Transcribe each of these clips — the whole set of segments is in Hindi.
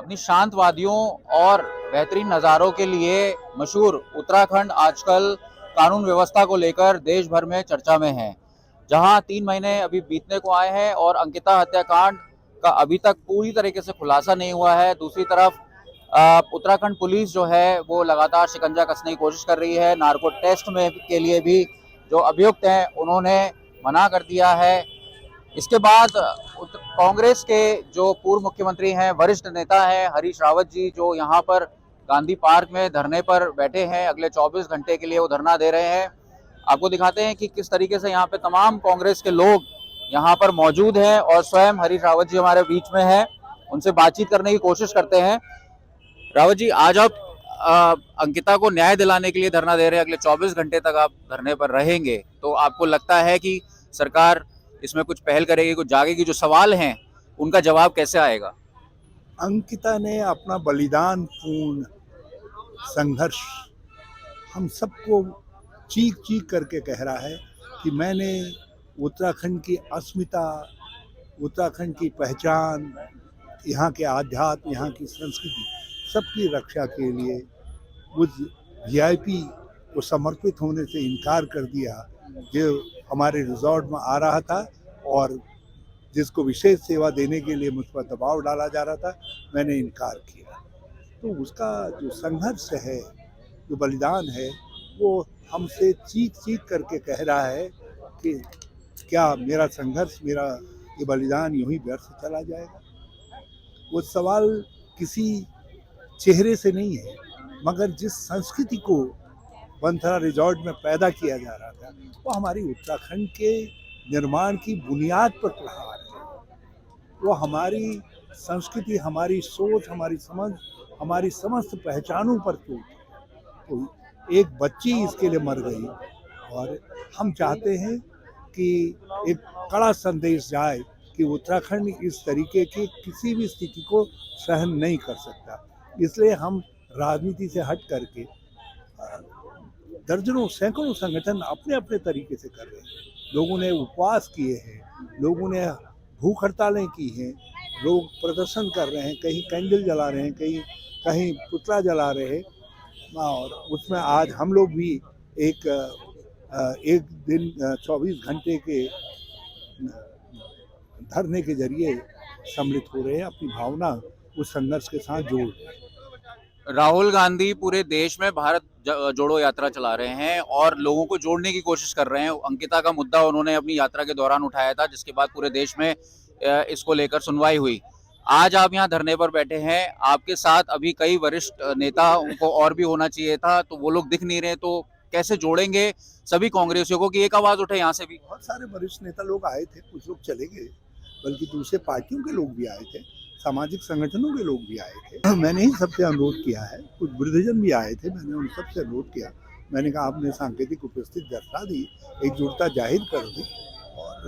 अपनी शांत वादियों और बेहतरीन नज़ारों के लिए मशहूर उत्तराखंड आजकल कानून व्यवस्था को लेकर देश भर में चर्चा में है। जहां 3 महीने अभी बीतने को आए हैं और अंकिता हत्याकांड का अभी तक पूरी तरीके से खुलासा नहीं हुआ है। दूसरी तरफ उत्तराखंड पुलिस जो है वो लगातार शिकंजा कसने की कोशिश कर रही है। नार्को टेस्ट में के लिए भी जो अभियुक्त हैं उन्होंने मना कर दिया है। इसके बाद कांग्रेस के जो पूर्व मुख्यमंत्री हैं, वरिष्ठ नेता हैं हरीश रावत जी, जो यहाँ पर गांधी पार्क में धरने पर बैठे हैं। अगले 24 घंटे के लिए वो धरना दे रहे हैं। आपको दिखाते हैं कि किस तरीके से यहाँ पे तमाम कांग्रेस के लोग यहाँ पर मौजूद हैं और स्वयं हरीश रावत जी हमारे बीच में हैं। उनसे बातचीत करने की कोशिश करते हैं। रावत जी, आज आप अंकिता को न्याय दिलाने के लिए धरना दे रहे हैं। अगले 24 घंटे तक आप धरने पर रहेंगे, तो आपको लगता है कि सरकार इसमें कुछ पहल करेगी, कुछ जागेगी? जो सवाल हैं उनका जवाब कैसे आएगा? अंकिता ने अपना बलिदान पूर्ण संघर्ष हम सबको चीख चीख करके कह रहा है कि मैंने उत्तराखंड की अस्मिता, उत्तराखंड की पहचान, यहाँ के आध्यात्म, यहाँ की संस्कृति सबकी रक्षा के लिए उस वीआईपी को समर्पित होने से इनकार कर दिया जो हमारे रिजॉर्ट में आ रहा था और जिसको विशेष सेवा देने के लिए मुझ पर दबाव डाला जा रहा था। मैंने इनकार किया। तो उसका जो संघर्ष है, जो बलिदान है, वो हमसे चीख चीख करके कह रहा है कि क्या मेरा संघर्ष, मेरा ये बलिदान यूं ही व्यर्थ चला जाएगा? वो सवाल किसी चेहरे से नहीं है, मगर जिस संस्कृति को वनथरा रिजॉर्ट में पैदा किया जा रहा था, वो हमारी उत्तराखंड के निर्माण की बुनियाद पर प्रहार है। वो हमारी संस्कृति, हमारी सोच, हमारी समझ, हमारी समस्त पहचानों पर टूट है। तो एक बच्ची इसके लिए मर गई और हम चाहते हैं कि एक कड़ा संदेश जाए कि उत्तराखंड इस तरीके की किसी भी स्थिति को सहन नहीं कर सकता। इसलिए हम राजनीति से हट करके दर्जनों सैकड़ों संगठन अपने अपने तरीके से कर रहे हैं। लोगों ने उपवास किए हैं, लोगों ने भूख हड़तालें की हैं, लोग प्रदर्शन कर रहे हैं, कहीं कैंडल जला रहे हैं, कहीं पुतला जला रहे हैं। और उसमें आज हम लोग भी एक दिन 24 घंटे के धरने के जरिए सम्मिलित हो रहे हैं, अपनी भावना उस संघर्ष के साथ जोड़ रहे हैं। राहुल गांधी पूरे देश में भारत जोड़ो यात्रा चला रहे हैं और लोगों को जोड़ने की कोशिश कर रहे हैं। अंकिता का मुद्दा उन्होंने अपनी यात्रा के दौरान उठाया था, जिसके बाद पूरे देश में इसको लेकर सुनवाई हुई। आज आप यहाँ धरने पर बैठे हैं, आपके साथ अभी कई वरिष्ठ नेता, उनको और भी होना चाहिए था, तो वो लोग दिख नहीं रहे। तो कैसे जोड़ेंगे सभी कांग्रेसियों को कि एक आवाज उठे यहाँ से भी? बहुत सारे वरिष्ठ नेता लोग आए थे, कुछ लोग चले गए, बल्कि दूसरे पार्टियों के लोग भी आए थे, सामाजिक संगठनों के लोग भी आए थे। मैंने ही सबसे अनुरोध किया है, कुछ वृद्धजन भी आए थे, मैंने उन सबसे अनुरोध किया। मैंने कहा आपने सांकेतिक उपस्थिति दर्शा दी, एकजुटता जाहिर कर दी और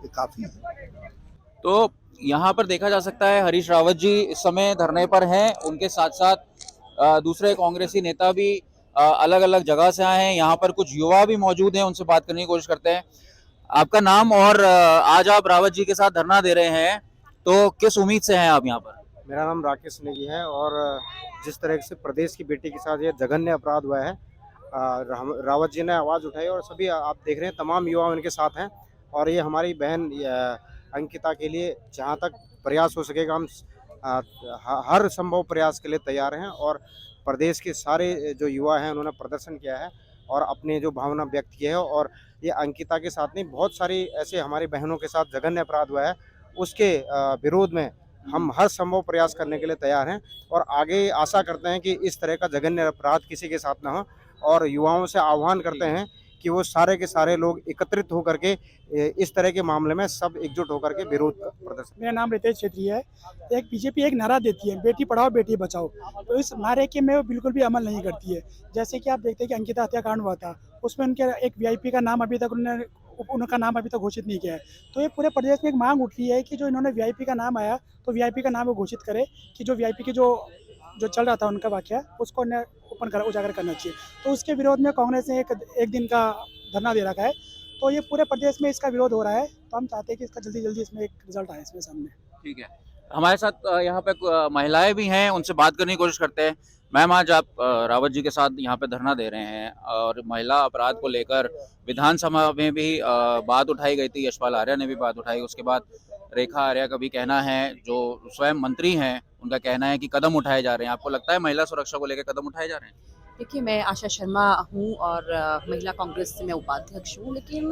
ये काफ़ी है। तो यहाँ पर देखा जा सकता है हरीश रावत जी इस समय धरने पर हैं। उनके साथ साथ दूसरे कांग्रेसी नेता भी अलग अलग जगह से आए हैं। यहाँ पर कुछ युवा भी मौजूद हैं, उनसे बात करने की कोशिश करते हैं। आपका नाम और आज आप रावत जी के साथ धरना दे रहे हैं, तो किस उम्मीद से हैं आप यहाँ पर? मेरा नाम राकेश नेगी है और जिस तरह से प्रदेश की बेटी के साथ ये जघन्य अपराध हुआ है, रावत जी ने आवाज़ उठाई और सभी आप देख रहे हैं तमाम युवा उनके साथ हैं। और ये हमारी बहन अंकिता के लिए जहाँ तक प्रयास हो सकेगा हम हर संभव प्रयास के लिए तैयार हैं। और प्रदेश के सारे जो युवा हैं उन्होंने प्रदर्शन किया है और अपने जो भावना व्यक्त की है। और ये अंकिता के साथ नहीं, बहुत सारी ऐसे हमारी बहनों के साथ जघन्य अपराध हुआ है, उसके विरोध में हम हर संभव प्रयास करने के लिए तैयार हैं। और आगे आशा करते हैं कि इस तरह का जघन्य अपराध किसी के साथ ना हो। और युवाओं से आह्वान करते हैं कि वो सारे के सारे लोग एकत्रित होकर के इस तरह के मामले में सब एकजुट होकर के विरोध प्रदर्शन। मेरा नाम रितेश छेत्री है। एक बीजेपी एक नारा देती है, बेटी पढ़ाओ बेटी बचाओ, तो इस नारे के में वो बिल्कुल भी अमल नहीं करती है। जैसे कि आप देखते हैं कि अंकिता हत्याकांड हुआ था, उसमें उनके एक वीआईपी का नाम अभी तक उनका नाम अभी तक घोषित नहीं किया है। तो ये पूरे प्रदेश में एक मांग उठ रही है कि जो इन्होंने वीआईपी का नाम आया, तो वीआईपी का नाम वो घोषित करे कि जो वीआईपी की जो चल रहा था उनका वाकया, उसको उजागर करना चाहिए। तो उसके विरोध में कांग्रेस ने एक दिन का धरना दे रखा है। तो ये पूरे प्रदेश में इसका विरोध हो रहा है। तो हम चाहते हैं कि इसका जल्दी जल्दी इसमें एक रिजल्ट आए इसमें सामने। ठीक है। हमारे साथ यहाँ पे महिलाएं भी हैं, उनसे बात करने की कोशिश करते हैं। मैम, आज आप रावत जी के साथ यहाँ पे धरना दे रहे हैं और महिला अपराध को लेकर विधानसभा में भी बात उठाई गई थी, यशपाल आर्या ने भी बात उठाई। उसके बाद रेखा आर्या का भी कहना है, जो स्वयं मंत्री हैं, उनका कहना है कि कदम उठाए जा रहे हैं। आपको लगता है महिला सुरक्षा को लेकर कदम उठाए जा रहे हैं? देखिए, मैं आशा शर्मा हूँ और महिला कांग्रेस से मैं उपाध्यक्ष हूँ। लेकिन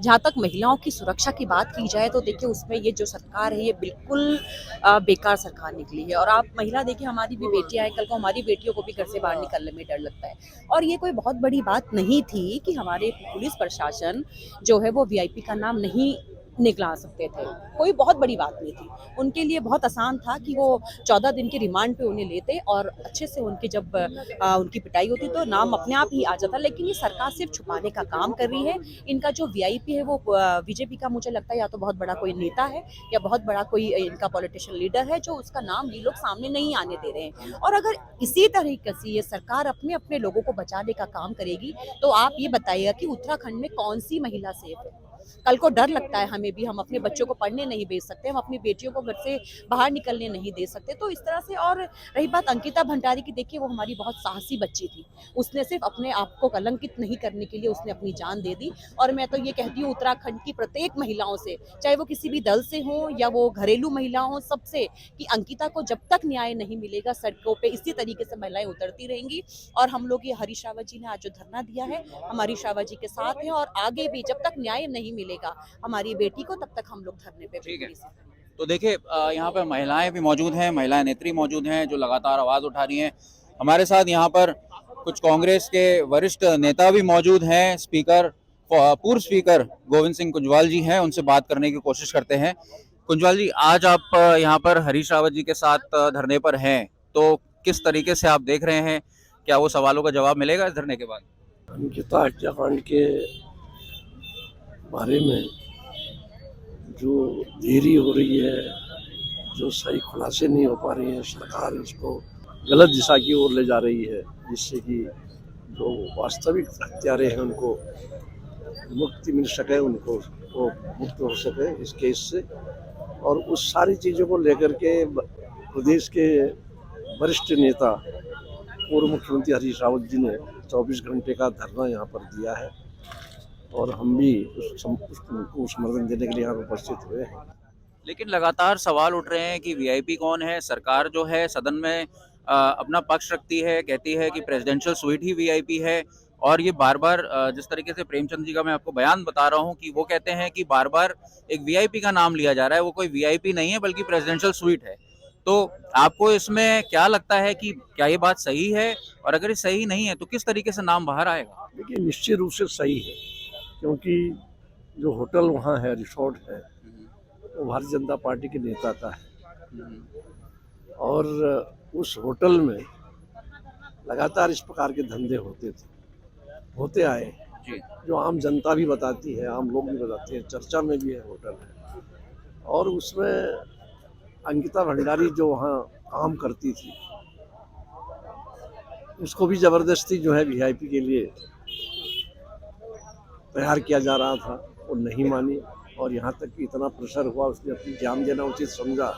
जहाँ तक महिलाओं की सुरक्षा की बात की जाए तो देखिए, उसमें ये जो सरकार है ये बिल्कुल बेकार सरकार निकली है। और आप महिला देखिए, हमारी भी बेटियाँ हैं, कल को हमारी बेटियों को भी घर से बाहर निकलने में डर लगता है। और ये कोई बहुत बड़ी बात नहीं थी कि हमारे पुलिस प्रशासन जो है वो वीआईपी का नाम नहीं निकला सकते थे। कोई बहुत बड़ी बात नहीं थी। उनके लिए बहुत आसान था कि वो 14 दिन के रिमांड पे उन्हें लेते और अच्छे से उनकी जब उनकी पिटाई होती तो नाम अपने आप ही आ जाता। लेकिन ये सरकार सिर्फ छुपाने का काम कर रही है। इनका जो वीआईपी है वो बीजेपी का, मुझे लगता है या तो बहुत बड़ा कोई नेता है या बहुत बड़ा कोई इनका पॉलिटिशियन लीडर है, जो उसका नाम ये लोग सामने नहीं आने दे रहे हैं। और अगर इसी तरीके से ये सरकार अपने अपने लोगों को बचाने का काम करेगी तो आप ये बताइएगा कि उत्तराखंड में कौन सी महिला सेफ है? कल को डर लगता है हमें भी, हम अपने बच्चों को पढ़ने नहीं भेज सकते, हम अपनी बेटियों को घर से बाहर निकलने नहीं दे सकते। तो इस तरह से। और रही बात अंकिता भंडारी की, देखिए वो हमारी बहुत साहसी बच्ची थी। उसने सिर्फ अपने आप को कलंकित नहीं करने के लिए उसने अपनी जान दे दी। और मैं तो ये कहती हूँ उत्तराखंड की प्रत्येक महिलाओं से, चाहे वो किसी भी दल से हो या वो घरेलू महिला हो, सबसे, कि अंकिता को जब तक न्याय नहीं मिलेगा सड़कों पे इसी तरीके से महिलाएं उतरती रहेंगी। और हम लोग, ये हरीश रावत जी ने आज जो धरना दिया है, हम हरीश रावत जी के साथ हैं। और आगे भी जब तक न्याय नहीं मिलेगा हमारी बेटी को, तब तक हम लोग धरने पे ठीक है। बैठेंगे। तो देखिए, यहाँ पे महिलाएं भी मौजूद हैं, महिला नेत्री मौजूद हैं जो लगातार आवाज उठा रही हैं। हमारे साथ यहाँ पर कुछ कांग्रेस के वरिष्ठ नेता भी मौजूद हैं। पूर्व स्पीकर गोविंद सिंह कुंजवाल जी हैं, उनसे बात करने की कोशिश करते हैं। कुंजवाल जी, आज आप यहाँ पर हरीश रावत जी के साथ धरने पर हैं, तो किस तरीके से आप देख रहे हैं? क्या वो सवालों का जवाब मिलेगा इस धरने के बाद? अंकिता हत्याकांड के बारे में जो देरी हो रही है, जो सही खुलासे नहीं हो पा रही है, सरकार इसको गलत दिशा की ओर ले जा रही है, जिससे कि जो वास्तविक हत्यारे हैं उनको मुक्ति मिल सके, उनको वो मुक्त हो सके इस केस से। और उस सारी चीज़ों को लेकर के प्रदेश के वरिष्ठ नेता पूर्व मुख्यमंत्री हरीश रावत जी ने 24 घंटे का धरना यहाँ पर दिया है और हम भी उसको समर्थन देने के लिए यहाँ उपस्थित हुए हैं। लेकिन लगातार सवाल उठ रहे हैं कि वीआईपी कौन है? सरकार जो है सदन में अपना पक्ष रखती है, कहती है कि प्रेसिडेंशियल स्वीट ही वीआईपी है। और ये बार बार जिस तरीके से प्रेमचंद जी का मैं आपको बयान बता रहा हूँ कि वो कहते हैं कि बार बार एक वीआईपी का नाम लिया जा रहा है, वो कोई वीआईपी नहीं है बल्कि प्रेसिडेंशियल स्वीट है। तो आपको इसमें क्या लगता है कि क्या ये बात सही है? और अगर ये सही नहीं है तो किस तरीके से नाम बाहर आएगा? देखिए, निश्चित रूप से सही है, क्योंकि जो होटल वहाँ है, रिसोर्ट है, वो भारतीय जनता पार्टी के नेता का है। और उस होटल में लगातार इस प्रकार के धंधे होते आए, जो आम जनता भी बताती है, आम लोग भी बताते हैं, चर्चा में भी है होटल है। और उसमें अंकिता भंडारी जो वहाँ काम करती थी, उसको भी ज़बरदस्ती जो है वीआईपी के लिए तैयार किया जा रहा था। वो नहीं मानी और यहाँ तक कि इतना प्रेशर हुआ, उसने अपनी जान देना उचित समझा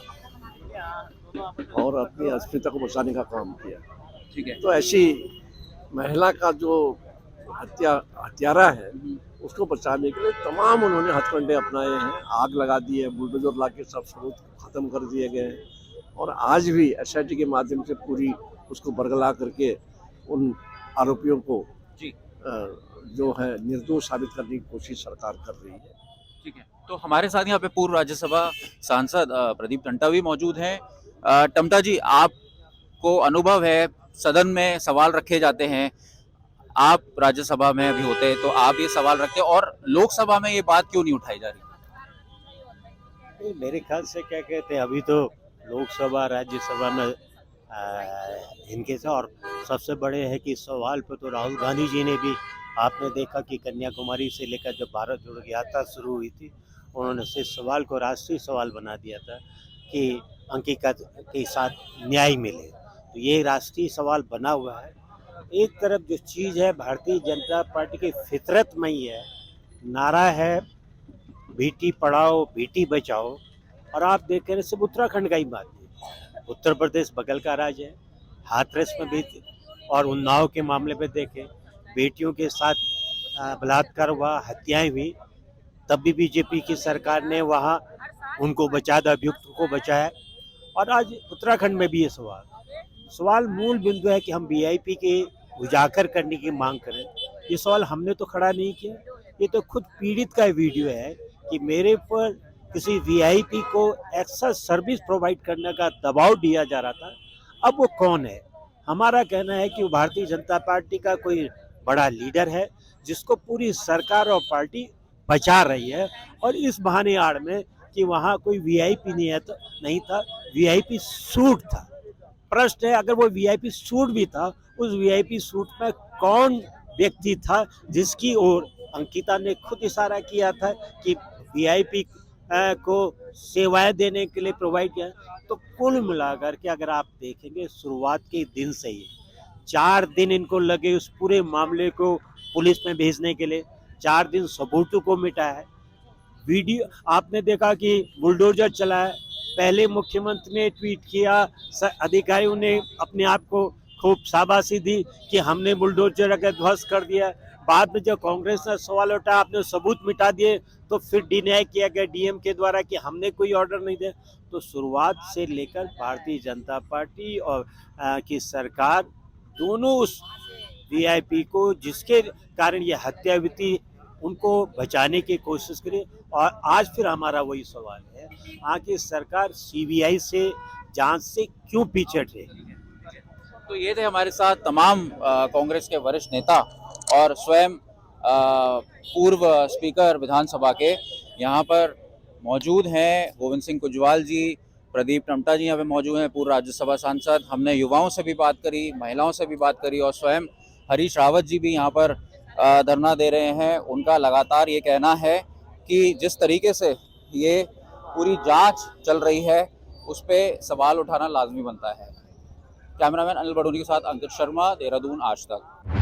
और अपनी अस्मिता को बचाने का काम किया। ठीक है। तो ऐसी महिला का जो हत्यारा है, उसको बचाने के लिए तमाम उन्होंने हथकंडे अपनाए हैं। आग लगा दी है, बुलडोजर ला के सब सबूत खत्म कर दिए गए हैं और आज भी एसआईटी के माध्यम से पूरी उसको बरगला करके उन आरोपियों को जो है निर्दोष साबित करने की कोशिश सरकार कर रही है। ठीक है। तो हमारे साथ यहाँ पे पूर्व राज्यसभा सांसद प्रदीप टंटा भी मौजूद हैं। टंटा जी, आपको अनुभव है, सदन में सवाल रखे जाते हैं, आप राज्यसभा में भी होते तो आप ये सवाल रखते, और लोकसभा में ये बात क्यों नहीं उठाई जा रही? मेरे ख्याल से क्या कहते हैं, अभी तो लोकसभा राज्यसभा में इनके से, और सबसे बड़े है कि सवाल पे तो राहुल गांधी जी ने भी, आपने देखा कि कन्याकुमारी से लेकर जब भारत जोड़ो यात्रा शुरू हुई थी, उन्होंने इस सवाल को राष्ट्रीय सवाल बना दिया था कि अंकिता के साथ न्याय मिले। तो ये राष्ट्रीय सवाल बना हुआ है। एक तरफ जो चीज़ है भारतीय जनता पार्टी की फितरत में ही है, नारा है बेटी पढ़ाओ बेटी बचाओ, और आप देख रहे हैं सिर्फ उत्तराखंड का ही बात है, उत्तर प्रदेश बगल का राज्य है, हाथरस में भी और उन्नाव के मामले पे देखें, बेटियों के साथ बलात्कार हुआ, हत्याएं हुई, तब भी बीजेपी की सरकार ने वहाँ उनको बचा दिया, अभियुक्त को बचाया। और आज उत्तराखंड में भी ये सवाल मूल बिंदु है कि हम वीआईपी के उजागर करने की मांग करें। ये सवाल हमने तो खड़ा नहीं किया, ये तो खुद पीड़ित का वीडियो है कि मेरे पर किसी वीआईपी को एक्स्ट्रा सर्विस प्रोवाइड करने का दबाव दिया जा रहा था। अब वो कौन है? हमारा कहना है कि वो भारतीय जनता पार्टी का कोई बड़ा लीडर है जिसको पूरी सरकार और पार्टी बचा रही है, और इस बहाने आड़ में कि वहाँ कोई वीआईपी नहीं था, वीआईपी सूट था। प्रश्न है, अगर वो वीआईपी सूट भी था, उस वीआईपी सूट में कौन व्यक्ति था जिसकी ओर अंकिता ने खुद इशारा किया था कि वीआईपी को सेवाएं देने के लिए प्रोवाइड किया। तो कुल मिलाकर के अगर आप देखेंगे शुरुआत के दिन से ही 4 दिन इनको लगे उस पूरे मामले को पुलिस में भेजने के लिए, 4 दिन सबूतों को मिटाया है। वीडियो आपने देखा कि बुलडोजर चला है, पहले मुख्यमंत्री ने ट्वीट किया, अधिकारियों ने अपने आप को खूब शाबाशी दी कि हमने बुलडोजर का ध्वस्त कर दिया। बाद में जब कांग्रेस ने सवाल उठाया, आपने सबूत मिटा दिए, तो फिर डिनाई किया गया डीएम के द्वारा कि हमने कोई ऑर्डर नहीं दिया। तो शुरुआत से लेकर भारतीय जनता पार्टी और की सरकार दोनों उस वीआईपी को जिसके कारण ये हत्या हुई थी उनको बचाने की कोशिश करी। और आज फिर हमारा वही सवाल है, आखिर सरकार सीबीआई से जांच से क्यों पीछे हटे? तो ये थे हमारे साथ तमाम कांग्रेस के वरिष्ठ नेता और स्वयं पूर्व स्पीकर विधानसभा के यहाँ पर मौजूद हैं। गोविंद सिंह कुजवाल जी, प्रदीप टमटा जी यहाँ पे मौजूद हैं, पूर्व राज्यसभा सांसद। हमने युवाओं से भी बात करी, महिलाओं से भी बात करी, और स्वयं हरीश रावत जी भी यहाँ पर धरना दे रहे हैं। उनका लगातार ये कहना है कि जिस तरीके से ये पूरी जांच चल रही है उस पर सवाल उठाना लाजमी बनता है। कैमरामैन अनिल बडोनी के साथ अंकित शर्मा, देहरादून, आज तक।